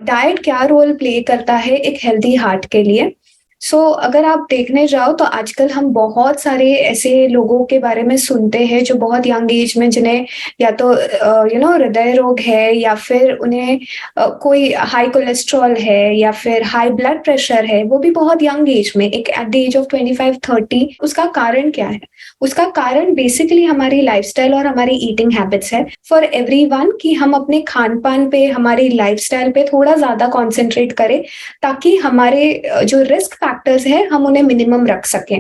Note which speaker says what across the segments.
Speaker 1: Diet क्या role play करता है एक हेल्दी हार्ट के लिए? अगर आप देखने जाओ तो आजकल हम बहुत सारे ऐसे लोगों के बारे में सुनते हैं जो बहुत यंग एज में जिन्हें या तो हृदय रोग है या फिर उन्हें कोई हाई कोलेस्ट्रॉल है या फिर हाई ब्लड प्रेशर है, वो भी बहुत यंग एज में, एक एट द एज ऑफ 25-30। उसका कारण क्या है? उसका कारण बेसिकली हमारी लाइफस्टाइल और हमारी ईटिंग हैबिट्स है फॉर एवरीवन, कि हम अपने खान पान पे, हमारी लाइफस्टाइल पे थोड़ा ज्यादा कॉन्सेंट्रेट करें ताकि हमारे जो रिस्क फैक्टर्स हैं हम उन्हें मिनिमम रख सकें।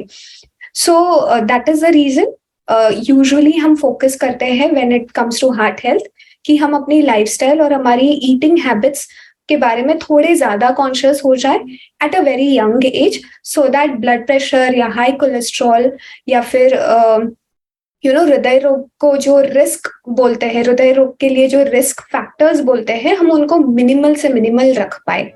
Speaker 1: That is the reason usually हम फोकस करते हैं when it comes to heart health, कि हम अपनी लाइफस्टाइल और हमारी ईटिंग हैबिट्स के बारे में थोड़े ज्यादा कॉन्शियस हो जाए at a very young age, so that blood pressure या हाई कोलेस्ट्रॉल या फिर हृदय रोग को जो रिस्क बोलते हैं, हृदय रोग के लिए जो रिस्क फैक्टर्स बोलते हैं, हम उनको मिनिमल से मिनिमल रख पाए।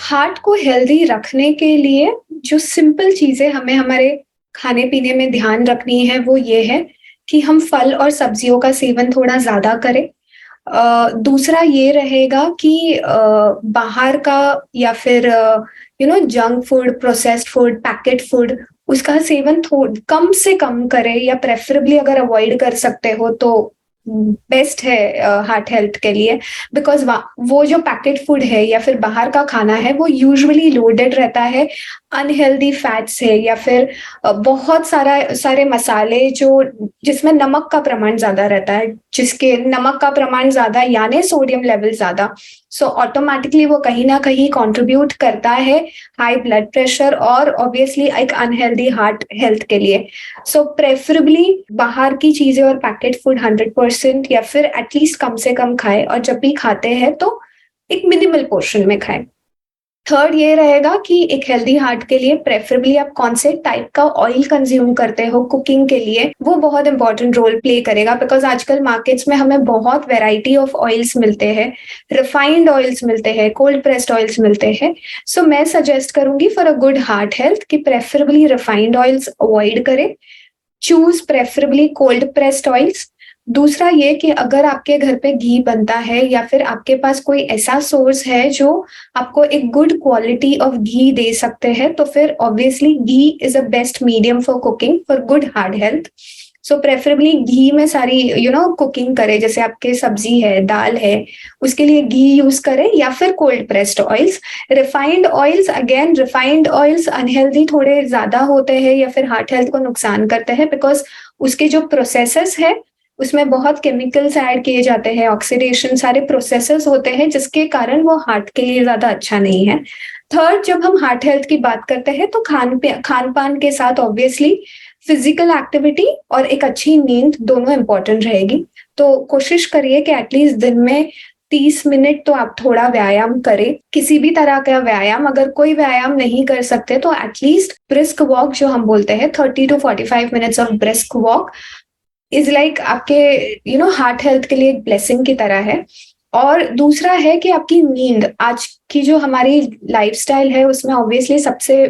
Speaker 1: हार्ट को हेल्दी रखने के लिए जो सिंपल चीजें हमें हमारे खाने पीने में ध्यान रखनी है वो ये है कि हम फल और सब्जियों का सेवन थोड़ा ज्यादा करें। दूसरा ये रहेगा कि बाहर का या फिर junk food, processed food, packet food, उसका सेवन कम से कम करें, या प्रेफरेबली अगर अवॉइड कर सकते हो तो बेस्ट है हार्ट हेल्थ के लिए। बिकॉज वो जो पैकेट फूड है या फिर बाहर का खाना है वो यूजुअली लोडेड रहता है अनहेल्दी फैट्स है, या फिर बहुत सारे मसाले जो जिसमें नमक का प्रमाण ज्यादा रहता है, जिसके नमक का प्रमाण ज्यादा यानी सोडियम लेवल ज्यादा, सो ऑटोमेटिकली वो कहीं ना कहीं कंट्रीब्यूट करता है हाई ब्लड प्रेशर और ऑब्वियसली एक अनहेल्दी हार्ट हेल्थ के लिए। प्रेफरेबली बाहर की चीजें और पैकेट फूड 100% या फिर एटलीस्ट कम से कम खाएं, और जब भी खाते हैं तो एक मिनिमल पोर्शन में खाएं। थर्ड ये रहेगा कि एक हेल्दी हार्ट के लिए प्रेफरेबली आप कौन से टाइप का ऑयल कंज्यूम करते हो कुकिंग के लिए, वो बहुत इंपॉर्टेंट रोल प्ले करेगा। बिकॉज आजकल मार्केट्स में हमें बहुत वेराइटी ऑफ ऑयल्स मिलते हैं, रिफाइंड ऑयल्स मिलते हैं, कोल्ड प्रेस्ड ऑयल्स मिलते हैं। मैं सजेस्ट करूंगी for a good heart health कि प्रेफरेबली रिफाइंड ऑयल्स अवॉइड करें, choose preferably cold pressed oils. दूसरा ये कि अगर आपके घर पे घी बनता है या फिर आपके पास कोई ऐसा सोर्स है जो आपको एक गुड क्वालिटी ऑफ घी दे सकते हैं, तो फिर obviously ghee is a best medium for cooking for good heart health. Preferably ghee में सारी कुकिंग करें, जैसे आपके सब्जी है, दाल है, उसके लिए घी यूज करें या फिर cold pressed oils. Refined oils, again refined oils unhealthy थोड़े ज्यादा होते हैं या फिर हार्ट हेल्थ को नुकसान करते हैं, बिकॉज उसके जो प्रोसेसेस है उसमें बहुत केमिकल्स ऐड किए जाते हैं, ऑक्सीडेशन, सारे प्रोसेसेस होते हैं जिसके कारण वो हार्ट के लिए ज्यादा अच्छा नहीं है। थर्ड, जब हम हार्ट हेल्थ की बात करते हैं तो खान पान के साथ ऑब्वियसली फिजिकल एक्टिविटी और एक अच्छी नींद दोनों इंपॉर्टेंट रहेगी। तो कोशिश करिए कि एटलीस्ट दिन में 30 मिनट तो आप थोड़ा व्यायाम करें, किसी भी तरह का व्यायाम। अगर कोई व्यायाम नहीं कर सकते तो एटलीस्ट ब्रिस्क वॉक जो हम बोलते हैं, 30 to 45 minutes of brisk walk is like आपके हार्ट हेल्थ के लिए एक ब्लेसिंग की तरह है। और दूसरा है कि आपकी नींद, आज की जो हमारी लाइफस्टाइल है उसमें ऑब्वियसली सबसे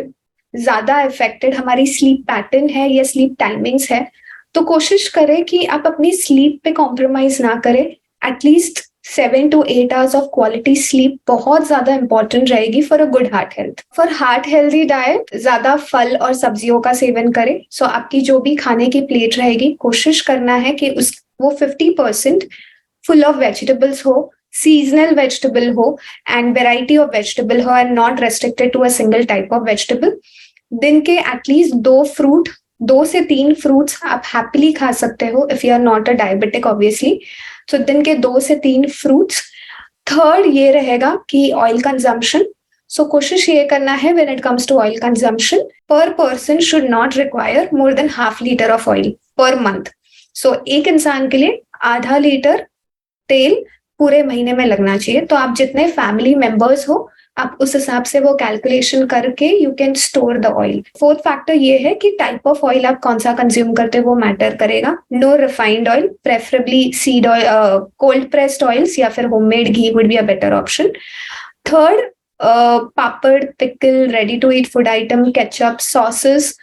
Speaker 1: ज्यादा इफेक्टेड हमारी स्लीप पैटर्न है या स्लीप टाइमिंग्स है। तो कोशिश करें कि आप अपनी स्लीप पे कॉम्प्रोमाइज ना करें। At least 7 to 8 hours of quality sleep बहुत ज्यादा इंपॉर्टेंट रहेगी for a good heart health. For heart healthy diet ज्यादा फल और सब्जियों का सेवन करें। आपकी जो भी खाने की प्लेट रहेगी कोशिश करना है कि वो 50% फुल ऑफ वेजिटेबल्स हो, सीजनल वेजिटेबल हो एंड वेराइटी ऑफ वेजिटेबल हो and not restricted to a single type of vegetable. दिन के एटलीस्ट 2 से 3 फ्रूट्स आप हैप्पीली खा सकते हो if you are not a diabetic obviously. दिन के 2 से 3 फ्रूट्स। थर्ड ये रहेगा कि ऑयल कंजम्पशन। कोशिश ये करना है when it comes to oil consumption, per person should not require more than half litre of oil per month. एक इंसान के लिए आधा लीटर तेल पूरे महीने में लगना चाहिए। तो आप जितने फैमिली मेंबर्स हो आप उस हिसाब से वो कैलकुलेशन करके you can store the oil. Fourth factor ये है कि टाइप ऑफ ऑयल आप कौन सा कंज्यूम करते हो वो मैटर करेगा। No refined oil, preferably seed oil, cold pressed oils या फिर homemade ghee would be a better option. Third, papad, pickle, ready to eat food item, ketchup, sauces,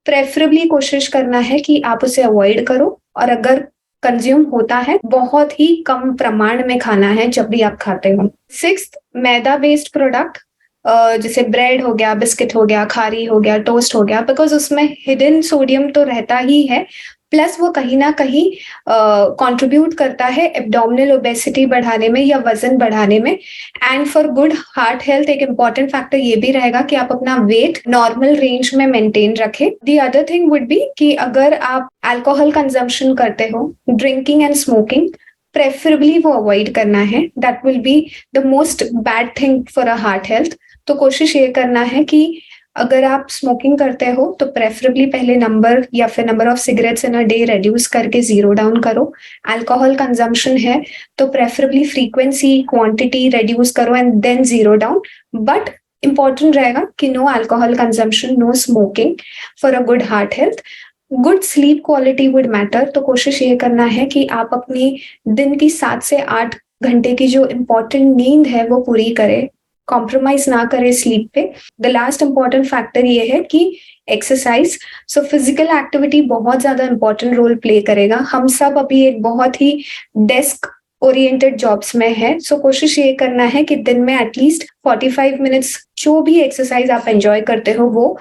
Speaker 1: preferably कोशिश करना है कि आप उसे अवॉइड करो। और अगर कंज्यूम होता है, बहुत ही कम प्रमाण में खाना है जब भी आप खाते हो। 6th, मैदा बेस्ड प्रोडक्ट जैसे ब्रेड हो गया, बिस्किट हो गया, खारी हो गया, टोस्ट हो गया, बिकॉज उसमें हिडन सोडियम तो रहता ही है, प्लस वो कहीं ना कहीं कंट्रीब्यूट करता है एब्डोमिनल ओबेसिटी बढ़ाने में या वजन बढ़ाने में। And for good heart health एक इम्पॉर्टेंट फैक्टर ये भी रहेगा कि आप अपना वेट नॉर्मल रेंज में मेंटेन रखें। The other thing would be कि अगर आप अल्कोहल कंजम्पशन करते हो, ड्रिंकिंग एंड स्मोकिंग प्रेफरेबली वो अवॉइड करना है। That will be the most bad thing for a heart health. तो कोशिश ये करना है कि अगर आप स्मोकिंग करते हो तो प्रेफरेबली पहले नंबर या फिर number of cigarettes in a day reduce करके 0 डाउन करो। अल्कोहल कंजम्पशन है तो प्रेफरेबली फ्रीक्वेंसी क्वांटिटी रिड्यूस करो and then 0 down. But important रहेगा कि no alcohol consumption, no smoking for a good heart health. Good sleep quality would matter. तो कोशिश ये करना है कि आप अपनी दिन की 7 से 8 घंटे की जो इम्पोर्टेंट नींद है वो पूरी करें, कॉम्प्रोमाइज ना करें स्लीप पे। द लास्ट इंपॉर्टेंट फैक्टर ये है कि एक्सरसाइज। सो फिजिकल एक्टिविटी बहुत ज्यादा इंपॉर्टेंट रोल प्ले करेगा। हम सब अभी एक बहुत ही डेस्क ओरिएंटेड जॉब्स में है, सो कोशिश ये करना है कि दिन में एटलीस्ट 45 मिनट्स जो भी एक्सरसाइज आप एंजॉय करते हो वो।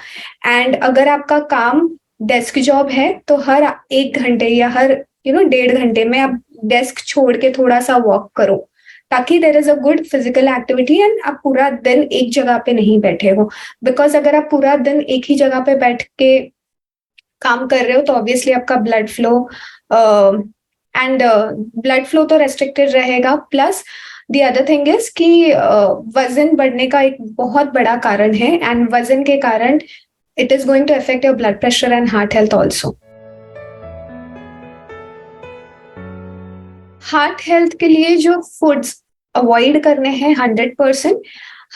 Speaker 1: एंड अगर आपका काम डेस्क जॉब है तो हर 1 घंटे या हर 1.5 घंटे में आप डेस्क छोड़ के थोड़ा सा वॉक करो, ताकि there is a good physical activity and आप पूरा दिन एक जगह पे नहीं बैठे हो। बिकॉज अगर आप पूरा दिन एक ही जगह पे बैठ के काम कर रहे हो तो ऑब्वियसली आपका ब्लड फ्लो तो रेस्ट्रिक्टेड रहेगा। Plus the other thing is कि वजन बढ़ने का एक बहुत बड़ा कारण है, एंड वजन के कारण it is going to affect your blood pressure and heart health also. Heart health के लिए जो फूड्स अवॉइड करने हैं 100%,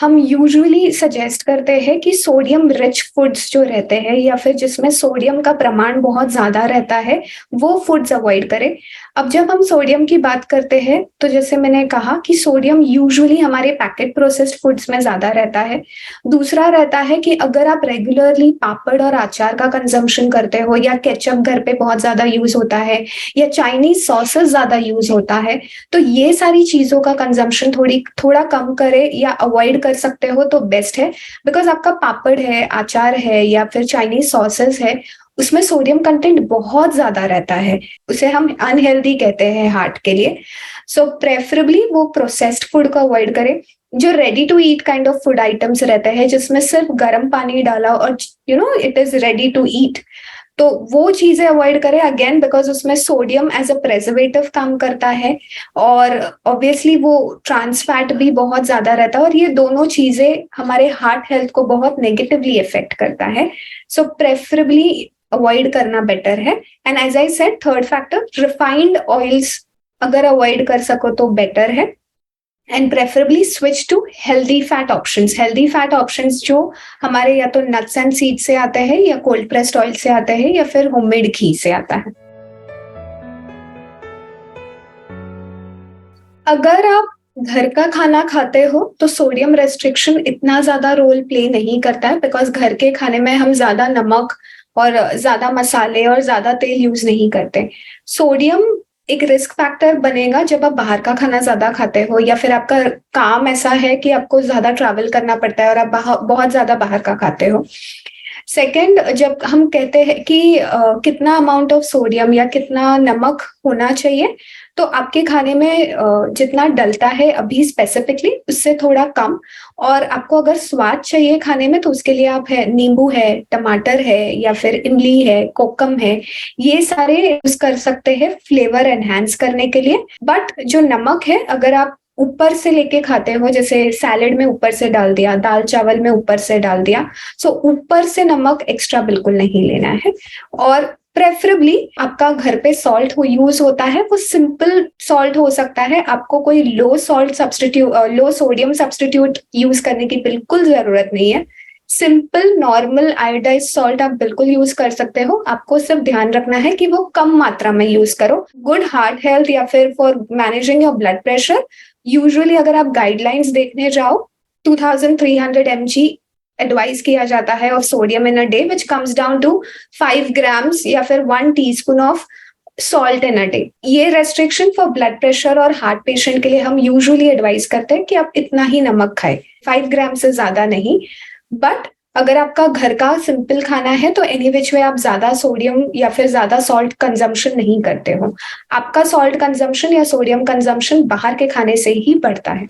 Speaker 1: हम यूजुअली सजेस्ट करते हैं कि सोडियम रिच फूड्स जो रहते हैं या फिर जिसमें सोडियम का प्रमाण बहुत ज्यादा रहता है वो फूड्स अवॉइड करें। अब जब हम सोडियम की बात करते हैं तो जैसे मैंने कहा कि सोडियम यूजुअली हमारे पैकेट प्रोसेस्ड फूड्स में ज्यादा रहता है। दूसरा रहता है कि अगर आप रेगुलरली पापड़ और अचार का कंजम्पशन करते हो या केचप घर पे बहुत ज्यादा यूज होता है या चाइनीज सॉसेस ज्यादा यूज होता है, तो ये सारी चीजों का कंजम्पशन थोड़ा कम करे या अवॉइड कर सकते हो तो बेस्ट है। बिकॉज आपका पापड़ है, अचार है या फिर चाइनीज सॉसेस है, उसमें सोडियम कंटेंट बहुत ज्यादा रहता है, उसे हम अनहेल्दी कहते हैं हार्ट के लिए। सो प्रेफरेबली वो प्रोसेस्ड फूड को अवॉइड करें। जो ready to eat kind of food items रहते हैं जिसमें सिर्फ गर्म पानी डाला और it is ready to eat, तो वो चीजें अवॉइड करें अगेन, बिकॉज उसमें सोडियम एज अ प्रेजर्वेटिव काम करता है और ऑब्वियसली वो ट्रांस फैट भी बहुत ज्यादा रहता है और ये दोनों चीजें हमारे हार्ट हेल्थ को बहुत नेगेटिवली इफेक्ट करता है। सो प्रेफरेबली अवॉइड करना बेटर है। And as I said, third factor, refined oils अगर अवॉइड कर सको तो बेटर है। And preferably switch to healthy fat options. Healthy fat options जो हमारे या तो नट्स एंड सीड से आते हैं या कोल्ड प्रेस्ड ऑयल से आते हैं या फिर होममेड घी से आता है। अगर आप घर का खाना खाते हो तो सोडियम रेस्ट्रिक्शन इतना ज्यादा रोल प्ले नहीं करता है, बिकॉज घर के खाने में हम ज्यादा नमक और ज्यादा मसाले और ज्यादा तेल यूज नहीं करते। सोडियम एक रिस्क फैक्टर बनेगा जब आप बाहर का खाना ज्यादा खाते हो या फिर आपका काम ऐसा है कि आपको ज्यादा ट्रैवल करना पड़ता है और आप बहुत ज्यादा बाहर का खाते हो। सेकंड, जब हम कहते हैं कि कितना अमाउंट ऑफ सोडियम या कितना नमक होना चाहिए, तो आपके खाने में जितना डलता है अभी स्पेसिफिकली उससे थोड़ा कम। और आपको अगर स्वाद चाहिए खाने में तो उसके लिए आप नींबू है, टमाटर है या फिर इमली है, कोकम है, ये सारे यूज कर सकते हैं फ्लेवर एनहांस करने के लिए। बट जो नमक है, अगर आप ऊपर से लेके खाते हो, जैसे सैलेड में ऊपर से डाल दिया, दाल चावल में ऊपर से डाल दिया, सो ऊपर से नमक एक्स्ट्रा बिल्कुल नहीं लेना है। और प्रेफरेबली आपका घर पे सॉल्ट हो यूज होता है वो सिंपल सॉल्ट हो सकता है, आपको कोई लो सोडियम सब्सटीट्यूट यूज करने की बिल्कुल जरूरत नहीं है। सिंपल नॉर्मल आयोडाइज सॉल्ट आप बिल्कुल यूज कर सकते हो। आपको सिर्फ ध्यान रखना है कि वो कम मात्रा में यूज करो। गुड हार्ट हेल्थ या फिर for managing your blood pressure, usually अगर आप गाइडलाइंस देखने जाओ 2300 mg एडवाइस किया जाता है of sodium in a day, which comes down to 5 grams या फिर 1 teaspoon of salt in a day. ये रेस्ट्रिक्शन फॉर ब्लड प्रेशर और हार्ट पेशेंट के लिए हम यूजुअली एडवाइस करते हैं कि आप इतना ही नमक खाएं, 5 ग्राम से ज्यादा नहीं। बट अगर आपका घर का सिंपल खाना है तो एनी विच वे आप ज्यादा सोडियम या फिर ज्यादा सॉल्ट कंजम्पशन नहीं करते हो। आपका सॉल्ट कंजम्पशन या सोडियम कंजम्पशन बाहर के खाने से ही बढ़ता है।